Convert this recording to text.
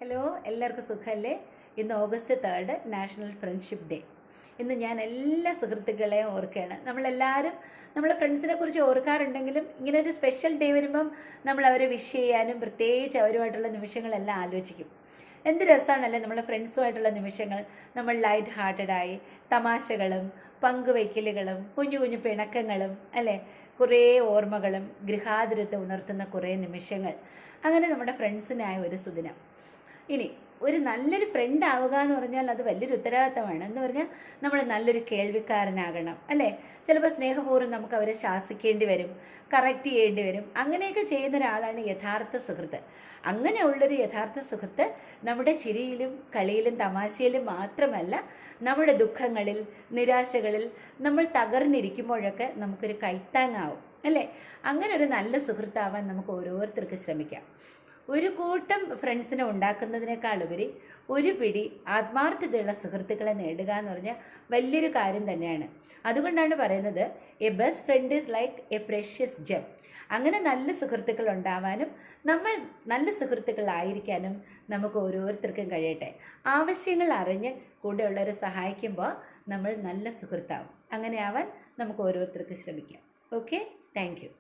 Hello, എല്ലാവർക്കും സുഖമല്ലേ? ഇന്ന് ഓഗസ്റ്റ് 3 നാഷണൽ ഫ്രണ്ട്ഷിപ്പ് ഡേ. ഇന്ന് ഞാൻ എല്ലാ സുഹൃത്തുക്കളെയും ഓർക്കുകയാണ്. നമ്മളെല്ലാവരും നമ്മളെ ഫ്രണ്ട്സിനെ കുറിച്ച് ഓർക്കാറുണ്ടെങ്കിലും ഇങ്ങനെ ഒരു സ്പെഷ്യൽ ഡേ വരുമ്പം നമ്മൾ അവരെ വിഷ് ചെയ്യാനും പ്രത്യേകിച്ച് അവരുമായിട്ടുള്ള നിമിഷങ്ങളെല്ലാം ആലോചിക്കും. എന്ത് രസമാണല്ലേ നമ്മളെ ഫ്രണ്ട്സുമായിട്ടുള്ള നിമിഷങ്ങൾ. നമ്മൾ ലൈറ്റ് ഹാർട്ടഡായി തമാശകളും പങ്കുവയ്ക്കലുകളും കുഞ്ഞു കുഞ്ഞു പിണക്കങ്ങളും അല്ലേ, കുറേ ഓർമ്മകളും ഗൃഹാതുരത്തെ ഉണർത്തുന്ന കുറേ നിമിഷങ്ങൾ. അങ്ങനെ നമ്മുടെ ഫ്രണ്ട്സിനായ ഒരു സുദിനം. ഇനി ഒരു നല്ലൊരു ഫ്രണ്ട് ആവുക എന്ന് പറഞ്ഞാൽ അത് വലിയൊരു ഉത്തരവാദിത്തമാണ്. എന്ന് പറഞ്ഞാൽ നമ്മൾ നല്ലൊരു കേൾവിക്കാരനാകണം അല്ലേ. ചിലപ്പോൾ സ്നേഹപൂർവ്വം നമുക്ക് അവരെ ശാസിക്കേണ്ടി വരും, കറക്റ്റ് ചെയ്യേണ്ടി വരും. അങ്ങനെയൊക്കെ ചെയ്യുന്ന ഒരാളാണ് യഥാർത്ഥ സുഹൃത്ത്. അങ്ങനെയുള്ളൊരു യഥാർത്ഥ സുഹൃത്ത് നമ്മുടെ ചിരിയിലും കളിയിലും തമാശയിലും മാത്രമല്ല, നമ്മുടെ ദുഃഖങ്ങളിൽ നിരാശകളിൽ നമ്മൾ തകർന്നിരിക്കുമ്പോഴൊക്കെ നമുക്കൊരു കൈത്താങ്ങാവും അല്ലേ. അങ്ങനെ ഒരു നല്ല സുഹൃത്താവാൻ നമുക്ക് ഓരോരുത്തർക്കും ശ്രമിക്കാം. ഒരു കൂട്ടം ഫ്രണ്ട്സിനെ ഉണ്ടാക്കുന്നതിനേക്കാളുപരി ഒരു പിടി ആത്മാർത്ഥതയുള്ള സുഹൃത്തുക്കളെ നേടുക എന്ന് പറഞ്ഞാൽ വലിയൊരു കാര്യം തന്നെയാണ്. അതുകൊണ്ടാണ് പറയുന്നത് a best friend is like a precious gem. അങ്ങനെ നല്ല സുഹൃത്തുക്കൾ ഉണ്ടാവാനും നമ്മൾ നല്ല സുഹൃത്തുക്കളായിരിക്കാനും നമുക്ക് ഓരോരുത്തർക്കും കഴിയട്ടെ. ആവശ്യങ്ങൾ അറിഞ്ഞ് കൂടെയുള്ളവരെ സഹായിക്കുമ്പോൾ നമ്മൾ നല്ല സുഹൃത്താവും. അങ്ങനെ ആവാൻ നമുക്ക് ഓരോരുത്തർക്കും ശ്രമിക്കാം. Okay, thank you.